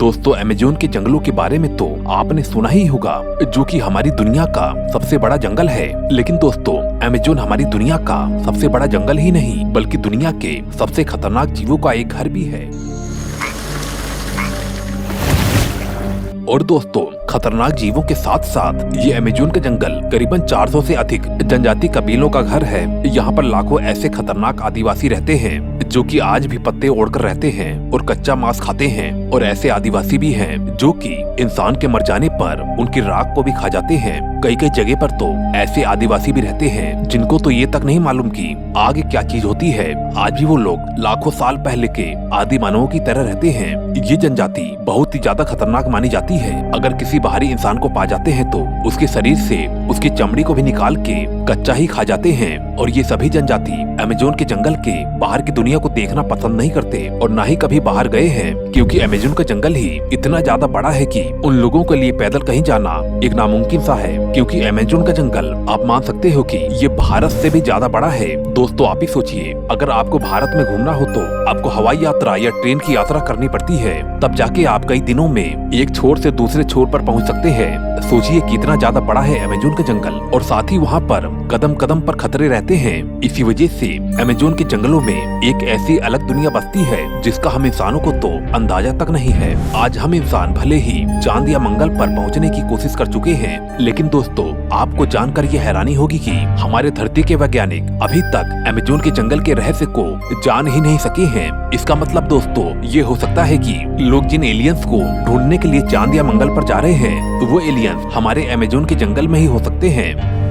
दोस्तों अमेज़न के जंगलों के बारे में तो आपने सुना ही होगा, जो कि हमारी दुनिया का सबसे बड़ा जंगल है। लेकिन दोस्तों अमेज़न हमारी दुनिया का सबसे बड़ा जंगल ही नहीं, बल्कि दुनिया के सबसे खतरनाक जीवों का एक घर भी है। और दोस्तों खतरनाक जीवों के साथ साथ ये अमेज़न का जंगल करीबन 400 से अधिक जनजाति कबीलों का घर है। यहाँ पर लाखों ऐसे खतरनाक आदिवासी रहते हैं जो कि आज भी पत्ते ओढ़कर रहते हैं और कच्चा मांस खाते हैं। और ऐसे आदिवासी भी हैं जो कि इंसान के मर जाने पर उनकी राख को भी खा जाते हैं। कई कई जगह पर तो ऐसे आदिवासी भी रहते हैं जिनको तो ये तक नहीं मालूम कि आगे क्या चीज होती है। आज भी वो लोग लाखों साल पहले के आदि मानवों की तरह रहते हैं। ये जनजाति बहुत ही ज्यादा खतरनाक मानी जाती है। अगर किसी बाहरी इंसान को पा जाते हैं तो उसके शरीर से उसकी चमड़ी को भी निकाल के कच्चा ही खा जाते हैं। और ये सभी जनजाति अमेज़न के जंगल के बाहर की दुनिया को देखना पसंद नहीं करते और ना ही कभी बाहर गए हैं, क्योंकि अमेज़न का जंगल ही इतना ज्यादा बड़ा है कि उन लोगों के लिए पैदल कहीं जाना एक नामुमकिन सा है। क्योंकि अमेज़न का जंगल आप मान सकते हो कि ये भारत से भी ज्यादा बड़ा है। दोस्तों आप ही सोचिए, अगर आपको भारत में घूमना हो तो आपको हवाई यात्रा या ट्रेन की यात्रा करनी पड़ती है, तब जाके आप कई दिनों में एक छोर से दूसरे छोर पर पहुंच सकते हैं। सोचिए कितना ज्यादा बड़ा है अमेज़न का जंगल। और साथ ही वहाँ पर कदम कदम पर खतरे रहते हैं। इसी वजह से अमेज़न के जंगलों में एक ऐसी अलग दुनिया बसती है जिसका हम इंसानों को तो अंदाजा तक नहीं है। आज हम इंसान भले ही चांद या मंगल पर पहुंचने की कोशिश कर चुके हैं, लेकिन दोस्तों आपको जानकर ये हैरानी होगी कि हमारे धरती के वैज्ञानिक अभी तक अमेज़न के जंगल के रहस्य को जान ही नहीं सके हैं। इसका मतलब दोस्तों ये हो सकता है कि लोग जिन एलियंस को ढूंढने के लिए चांद या मंगल पर जा रहे हैं, वो एलियंस हमारे अमेज़न के जंगल में ही हो सकते हैं।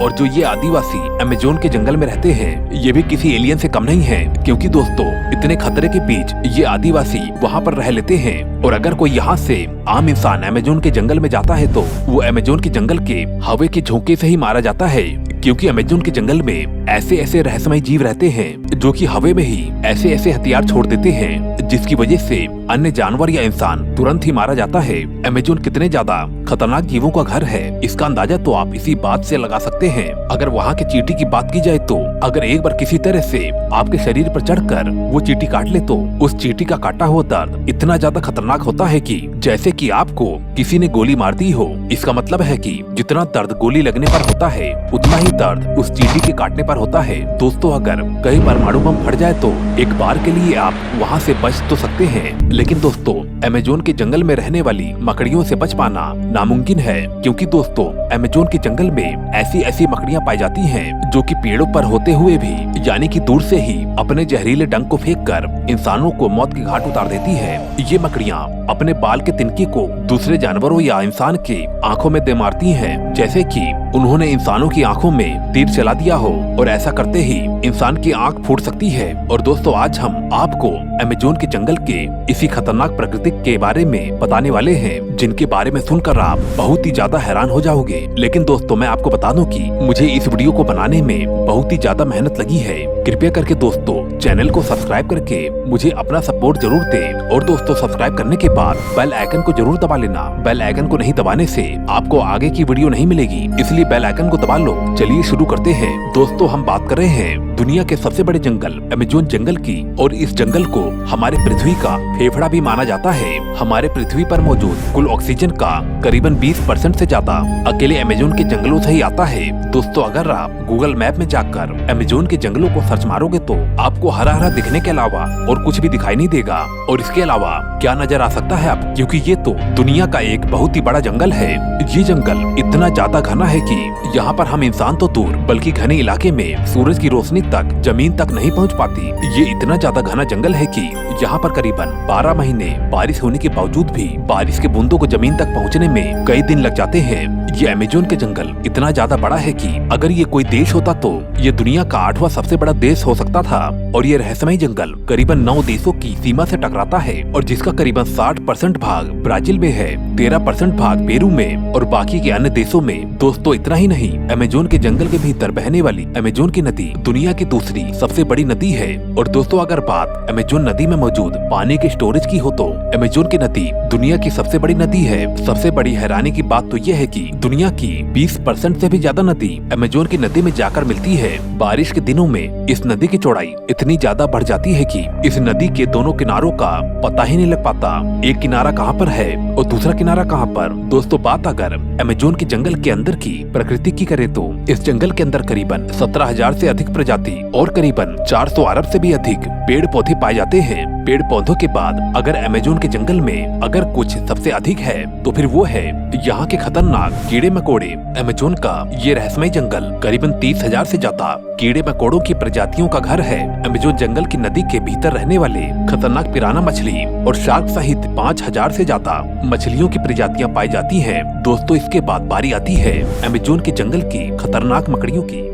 और जो ये आदिवासी अमेज़न के जंगल में रहते हैं, ये भी किसी एलियन से कम नहीं है, क्योंकि दोस्तों इतने खतरे के बीच ये आदिवासी वहाँ पर रह लेते हैं। और अगर कोई यहाँ से आम इंसान अमेज़न के जंगल में जाता है तो वो अमेज़न के जंगल के हवा के झोंके से ही मारा जाता है, क्योंकि अमेज़न के जंगल में ऐसे ऐसे रहस्यमय जीव रहते हैं जो कि हवा में ही ऐसे ऐसे हथियार छोड़ देते हैं, जिसकी वजह से अन्य जानवर या इंसान तुरंत ही मारा जाता है। अमेज़न कितने ज्यादा खतरनाक जीवों का घर है, इसका अंदाजा तो आप इसी बात से लगा सकते हैं। अगर वहाँ के चींटी की बात की जाए तो अगर एक बार किसी तरह से आपके शरीर पर चढ़कर वो चींटी काट ले तो उस चींटी का काटा हुआ दर्द इतना ज्यादा खतरनाक होता है कि जैसे कि आपको किसी ने गोली मार दी हो। इसका मतलब है कि जितना दर्द गोली लगने पर होता है, उतना ही दर्द उस चींटी के काटने पर होता है। दोस्तों अगर कहीं परमाणु बम फट जाए तो एक बार के लिए आप वहाँ से बच तो सकते हैं, लेकिन दोस्तों अमेज़न के जंगल में रहने वाली मकड़ियों से बच पाना नामुमकिन है। क्योंकि दोस्तों अमेज़न के जंगल में ऐसी ऐसी मकड़ियाँ पाई जाती हैं जो कि पेड़ों पर होते हुए भी यानी कि दूर से ही अपने जहरीले डंक को फेंककर इंसानों को मौत के घाट उतार देती है। ये मकड़ियाँ अपने बाल के तिनके को दूसरे जानवरों या इंसान के आंखों में दे मारती हैं, जैसे कि उन्होंने इंसानों की आंखों में तीर चला दिया हो, और ऐसा करते ही इंसान की आंख फूट सकती है। और दोस्तों आज हम आपको अमेज़न के जंगल के इसी खतरनाक प्रकृति के बारे में बताने वाले हैं, जिनके बारे में सुनकर आप बहुत ही ज्यादा हैरान हो जाओगे। लेकिन दोस्तों मैं आपको बता दूं कि मुझे इस वीडियो को बनाने में बहुत ही ज्यादा मेहनत लगी है। कृपया करके दोस्तों चैनल को सब्सक्राइब करके मुझे अपना सपोर्ट जरूर दें। और दोस्तों सब्सक्राइब करने के बाद बेल आइकन को जरूर दबा लेना। बेल आइकन को नहीं दबाने से आपको आगे की वीडियो नहीं मिलेगी, इसलिए बेल आइकन को दबा लो। चलिए शुरू करते हैं। दोस्तों हम बात कर रहे हैं दुनिया के सबसे बड़े जंगल अमेज़न जंगल की। और इस जंगल को हमारे पृथ्वी का फेफड़ा भी माना जाता है। हमारे पृथ्वी पर मौजूद कुल ऑक्सीजन का करीबन 20% से ज्यादा अकेले अमेज़न के जंगलों से ही आता है। दोस्तों अगर आप गूगल मैप में जाकर अमेज़न के जंगलों को सर्च मारोगे तो आपको हरा हरा दिखने के अलावा और कुछ भी दिखाई नहीं देगा। और इसके अलावा क्या नजर आ सकता है आप, क्योंकि ये तो दुनिया का एक बहुत ही बड़ा जंगल है। ये जंगल इतना ज्यादा घना है कि यहाँ पर हम इंसान तो दूर बल्कि घने इलाके में सूरज की रोशनी तक जमीन तक नहीं पहुँच पाती। ये इतना ज्यादा घना जंगल है कि यहाँ पर करीबन 12 महीने बारिश होने के बावजूद भी बारिश के बूंदों को जमीन तक पहुँचने में कई दिन लग जाते हैं। ये अमेज़न के जंगल इतना ज्यादा बड़ा है कि अगर ये कोई देश होता तो ये दुनिया का 8वां सबसे बड़ा देश हो सकता था। और ये रहस्यमय जंगल करीबन 9 देशों की सीमा से टकराता है, और जिसका करीबन 60% भाग ब्राजील में है, 13% भाग पेरू में और बाकी के अन्य देशों में। दोस्तों इतना ही नहीं, अमेज़न के जंगल के भीतर बहने वाली अमेज़न की नदी दुनिया की दूसरी सबसे बड़ी नदी है। और दोस्तों अगर बात अमेज़न नदी में मौजूद पानी के स्टोरेज की हो तो अमेज़न की नदी दुनिया की सबसे बड़ी नदी है। सबसे बड़ी हैरानी की बात तो यह है कि दुनिया की 20% से भी ज्यादा नदी अमेज़न की नदी में जाकर मिलती है। बारिश के दिनों में इस नदी की चौड़ाई इतनी इतनी ज्यादा बढ़ जाती है कि इस नदी के दोनों किनारों का पता ही नहीं लग पाता, एक किनारा कहाँ पर है और दूसरा किनारा कहाँ पर। दोस्तों, बात अगर अमेजोन के जंगल के अंदर की प्रकृति की करे तो इस जंगल के अंदर करीबन 17,000 से अधिक प्रजाति और करीबन 400 अरब से भी अधिक पेड़ पौधे पाए जाते हैं। पेड़ पौधों के बाद अगर अमेजोन के जंगल में अगर कुछ सबसे अधिक है तो फिर वो है यहाँ के खतरनाक कीड़े मकोड़े। अमेजोन का ये रहस्यमय जंगल करीबन 30,000 से ज्यादा कीड़े मकोड़ों की प्रजातियों का घर है। अमेजोन जंगल की नदी के भीतर रहने वाले खतरनाक पिराना मछली और शार्क सहित 5,000 से ज्यादा मछलियों की प्रजातियां पाई जाती हैं। दोस्तों, इसके बाद बारी आती है अमेजोन के जंगल की खतरनाक मकड़ियों की।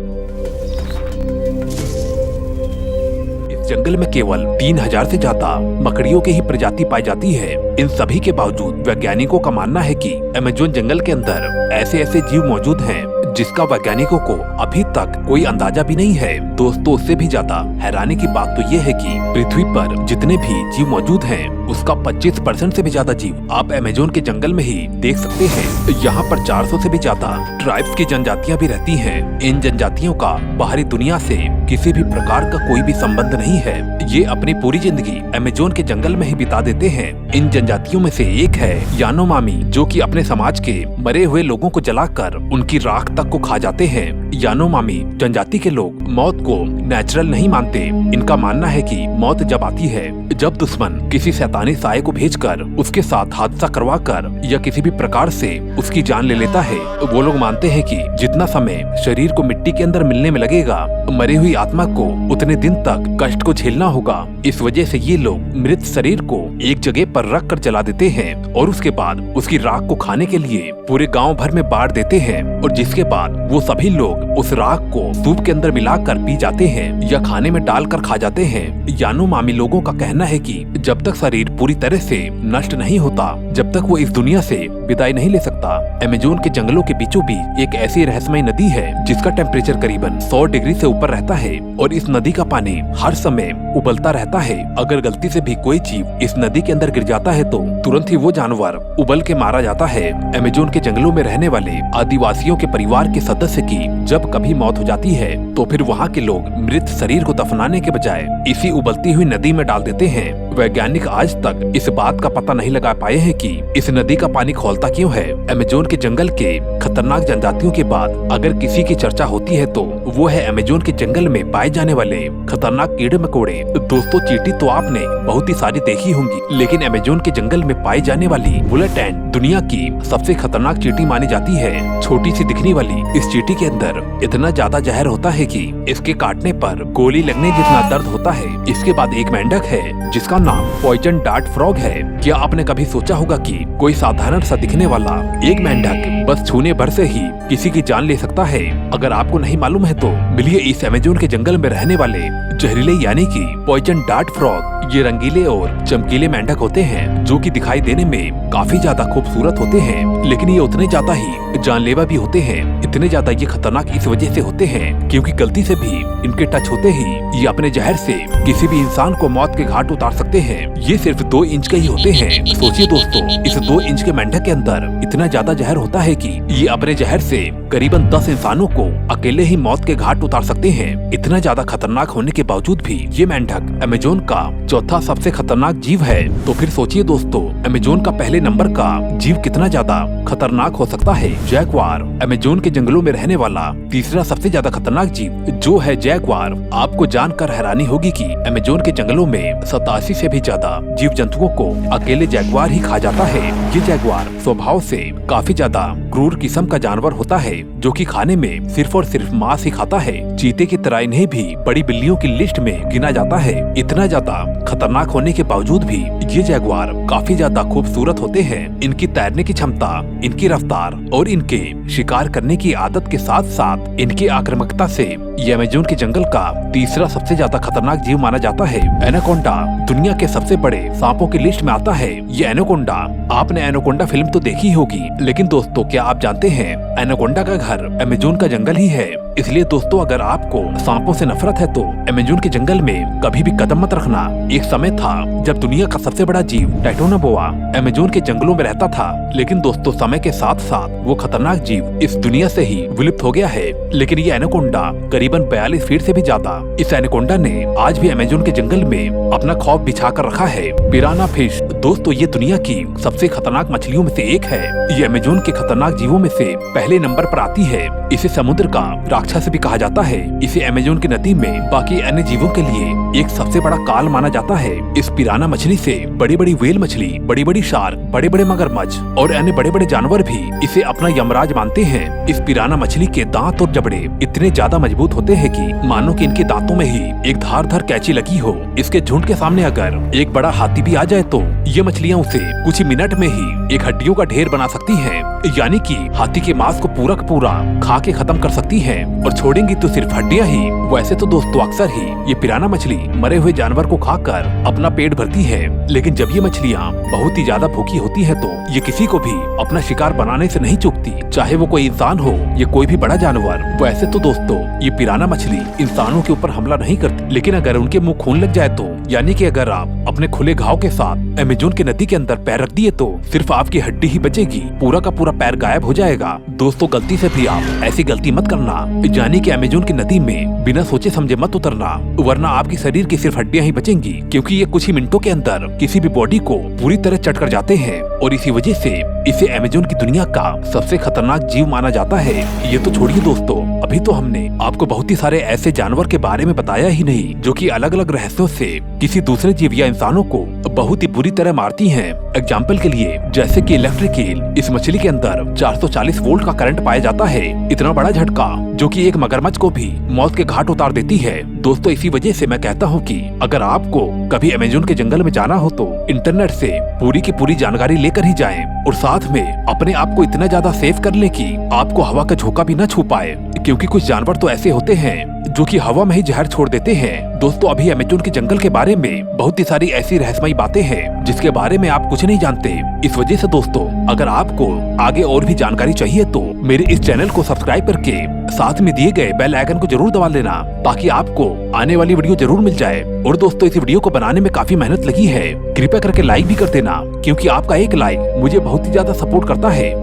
जंगल में केवल 3,000 से ज्यादा मकड़ियों की ही प्रजाति पाई जाती है। इन सभी के बावजूद वैज्ञानिकों का मानना है कि अमेजोन जंगल के अंदर ऐसे ऐसे जीव मौजूद हैं जिसका वैज्ञानिकों को अभी तक कोई अंदाजा भी नहीं है। दोस्तों, उससे भी ज्यादा हैरानी की बात तो ये है कि पृथ्वी पर जितने भी जीव मौजूद हैं उसका 25% से भी ज्यादा जीव आप अमेजोन के जंगल में ही देख सकते हैं। यहाँ पर 400 से भी ज्यादा ट्राइब्स की जनजातियाँ भी रहती हैं। इन जनजातियों का बाहरी दुनिया से किसी भी प्रकार का कोई भी संबंध नहीं है। ये अपनी पूरी जिंदगी अमेजोन के जंगल में ही बिता देते हैं। इन जनजातियों में से एक है यानोमामी, जो कि अपने समाज के मरे हुए लोगों को जलाकर उनकी राख तक को खा जाते हैं। यानोमामी जनजाति के लोग मौत को नेचुरल नहीं मानते। इनका मानना है कि मौत जब आती है जब दुश्मन किसी शैतानी साये को भेजकर उसके साथ हादसा करवाकर या किसी भी प्रकार से उसकी जान ले लेता है। वो लोग मानते हैं कि जितना समय शरीर को मिट्टी के अंदर मिलने में लगेगा, मरी हुई आत्मा को उतने दिन तक कष्ट को झेलना होगा। इस वजह से ये लोग मृत शरीर को एक जगह पर रख कर जला देते हैं और उसके बाद उसकी राख को खाने के लिए पूरे गाँव भर में बांट देते हैं और जिसके बाद वो सभी लोग उस राख को सूप के अंदर मिलाकर पी जाते हैं या खाने में डालकर खा जाते हैं। यानोमामी लोगों का कहना है कि जब तक शरीर पूरी तरह से नष्ट नहीं होता, जब तक वो इस दुनिया से विदाई नहीं ले सकता। अमेजोन के जंगलों के बीचों बीच एक ऐसी रहस्यमय नदी है जिसका टेम्परेचर करीबन 100 डिग्री से ऊपर रहता है और इस नदी का पानी हर समय उबलता रहता है। अगर गलती से भी कोई जीव इस नदी के अंदर गिर जाता है तो तुरंत ही वो जानवर उबल के मारा जाता है। अमेजोन के जंगलों में रहने वाले आदिवासियों के परिवार के सदस्य की जब कभी मौत हो जाती है तो फिर वहाँ के लोग मृत शरीर को दफनाने के बजाय इसी उबलती हुई नदी में डाल देते हैं। वैज्ञानिक आज तक इस बात का पता नहीं लगा पाए हैं कि इस नदी का पानी खौलता क्यों है। अमेजोन के जंगल के खतरनाक जनजातियों के बाद अगर किसी की चर्चा होती है तो वो है अमेजोन के जंगल में पाए जाने वाले खतरनाक कीड़े मकोड़े। दोस्तों, चींटी तो आपने बहुत ही सारी देखी होंगी, लेकिन अमेजोन के जंगल में पाई जाने वाली बुलेट एंट दुनिया की सबसे खतरनाक चींटी मानी जाती है। छोटी सी दिखने वाली इस चींटी के अंदर इतना ज्यादा जहर होता है कि इसके काटने पर गोली लगने जितना दर्द होता है। इसके बाद एक मेंढक है जिसका नाम पॉइजन डार्ट फ्रॉग है। क्या आपने कभी सोचा होगा कि कोई साधारण सा दिखने वाला एक मेंढक बस छूने भर से ही किसी की जान ले सकता है? अगर आपको नहीं मालूम है तो मिलिए इस अमेजोन के जंगल में रहने वाले जहरीले यानी कि पॉइजन डार्ट फ्रॉग। ये रंगीले और चमकीले मेंढक होते हैं जो कि दिखाई देने में काफी ज्यादा खूबसूरत होते हैं, लेकिन ये उतने ज्यादा ही जानलेवा भी होते हैं। इतने ज्यादा ये खतरनाक इस वजह से होते हैं क्योंकि गलती से भी इनके टच होते ही ये अपने जहर से किसी भी इंसान को मौत के घाट उतार सकते हैं। ये सिर्फ 2 इंच के ही होते हैं। सोचिए दोस्तों, इस 2 इंच के मेंढक के अंदर इतना ज्यादा जहर होता है कि ये अपने जहर से करीबन 10 इंसानों को अकेले ही मौत के घाट उतार सकते हैं। इतना ज्यादा खतरनाक होने के बावजूद भी ये मेंढक अमेजोन का चौथा सबसे खतरनाक जीव है। तो फिर सोचिए दोस्तों, अमेजोन का पहले नंबर का जीव कितना ज्यादा खतरनाक हो सकता है। जैगुआर, अमेजोन के जंगलों में रहने वाला तीसरा सबसे ज्यादा खतरनाक जीव जो है जैगुआर। आपको जानकर हैरानी होगी कि अमेजोन के जंगलों में 87 से भी ज्यादा जीव जंतुओं को अकेले जैगुआर ही खा जाता है। ये जैगुआर स्वभाव से काफी ज्यादा क्रूर किस्म का जानवर होता है जो कि खाने में सिर्फ और सिर्फ मांस ही खाता है। चीते की तरह इन्हें भी बड़ी बिल्लियों की लिस्ट में गिना जाता है। इतना ज्यादा खतरनाक होने के बावजूद भी ये जैगुआर काफी ज्यादा खूबसूरत होते हैं। इनकी तैरने की क्षमता, इनकी रफ्तार और इनके शिकार करने की आदत के साथ साथ इनकी आक्रामकता से ये अमेजोन के जंगल का तीसरा सबसे ज्यादा खतरनाक जीव माना जाता है। एनाकोंडा दुनिया के सबसे बड़े सांपों की लिस्ट में आता है। ये एनाकोंडा, आपने एनाकोंडा फिल्म तो देखी होगी, लेकिन दोस्तों क्या आप जानते हैं एनाकोंडा का घर अमेजोन का जंगल ही है। इसलिए दोस्तों अगर आपको सांपों से नफरत है तो अमेजोन के जंगल में कभी भी कदम मत रखना। एक समय था जब दुनिया का सबसे बड़ा जीव टाइटोनोबोआ अमेजोन के जंगलों में रहता था, लेकिन दोस्तों समय के साथ साथ वो खतरनाक जीव इस दुनिया से ही विलुप्त हो गया है। लेकिन ये एनाकोंडा करीबन 42 फीट से भी ज्यादा, इस एनाकोंडा ने आज भी अमेजोन के जंगल में अपना खौफ बिछा कर रखा है। पिराना फिश दोस्तों ये दुनिया की सबसे खतरनाक मछलियों में से एक है। ये अमेजोन के खतरनाक जीवों में से पहले नंबर पर आती है। इसे समुद्र का राक्षस भी कहा जाता है। इसे अमेजोन की नदी में बाकी अन्य जीवों के लिए एक सबसे बड़ा काल माना जाता है। इस पिराना मछली से बड़ी बड़ी व्हेल मछली, बड़ी बड़ी शार्क, बड़े बड़े मगरमच्छ और अन्य बड़े बड़े जानवर भी इसे अपना यमराज मानते हैं। इस पिराना मछली के दांत और जबड़े इतने ज्यादा मजबूत होते हैं कि मानो कि इनके दांतों में ही एक धारदार कैंची लगी हो। इसके झुंड के सामने अगर एक बड़ा हाथी भी आ जाए तो ये मछलियाँ उसे कुछ ही मिनट में ही एक हड्डियों का ढेर बना सकती हैं। यानी कि हाथी के मांस को पूरा का पूरा खा के खत्म कर सकती है और छोड़ेंगी तो सिर्फ हड्डियां ही। वैसे तो दोस्तों अक्सर ही ये पिराना मछली मरे हुए जानवर को खाकर अपना पेट भरती है, लेकिन जब ये मछलियाँ बहुत ही ज्यादा भूखी होती है तो ये किसी को भी अपना शिकार बनाने से नहीं चूकती, चाहे वो कोई इंसान हो या कोई भी बड़ा जानवर। वैसे तो दोस्तों ये पिराना मछली इंसानों के ऊपर हमला नहीं करती, लेकिन अगर उनके मुंह खून लग जाए तो यानी कि अगर आप अपने खुले घाव के साथ अमेजोन के नदी के अंदर पैर रख दिए तो सिर्फ आपकी हड्डी ही बचेगी, पूरा का पूरा पैर गायब हो जाएगा। दोस्तों गलती से भी आप ऐसी गलती मत करना, यानी कि अमेजोन की नदी में बिना सोचे समझे मत उतरना, वरना आपकी शरीर की सिर्फ हड्डियां ही बचेंगी, क्योंकि ये कुछ ही मिनटों के अंदर किसी भी बॉडी को पूरी तरह चट कर जाते हैं और इसी वजह से इसे अमेजोन की दुनिया का सबसे खतरनाक जीव माना जाता है। ये तो छोड़िए दोस्तों, अभी तो हमने आपको बहुत ही सारे ऐसे जानवर के बारे में बताया ही नहीं जो कि अलग अलग रहस्यों से किसी दूसरे जीव या इंसानों को बहुत ही बुरी तरह मारती हैं। एग्जाम्पल के लिए जैसे कि इलेक्ट्रिक ईल, इस मछली के अंदर 440 वोल्ट का करंट पाया जाता है। इतना बड़ा झटका जो कि एक मगरमच्छ को भी मौत के घाट उतार देती है। दोस्तों इसी वजह से मैं कहता हूँ कि अगर आपको कभी अमेजोन के जंगल में जाना हो तो इंटरनेट से पूरी की पूरी जानकारी लेकर ही जाएं और साथ में अपने आप को इतना ज्यादा सेफ कर ले कि आपको हवा का झोंका भी न छू पाए, क्योंकि कुछ जानवर तो ऐसे होते हैं जो कि हवा में ही जहर छोड़ देते हैं। दोस्तों अभी अमेजोन के जंगल के बारे में बहुत ही सारी ऐसी रहस्यमयी बातें हैं जिसके बारे में आप कुछ नहीं जानते। इस वजह से दोस्तों अगर आपको आगे और भी जानकारी चाहिए तो मेरे इस चैनल को सब्सक्राइब करके साथ में दिए गए बेल आइकन को जरूर दबा लेना, ताकि आपको आने वाली वीडियो जरूर मिल जाए। और दोस्तों इस वीडियो को बनाने में काफी मेहनत लगी है, कृपया करके लाइक भी कर देना, क्योंकि आपका एक लाइक मुझे बहुत ही ज्यादा सपोर्ट करता है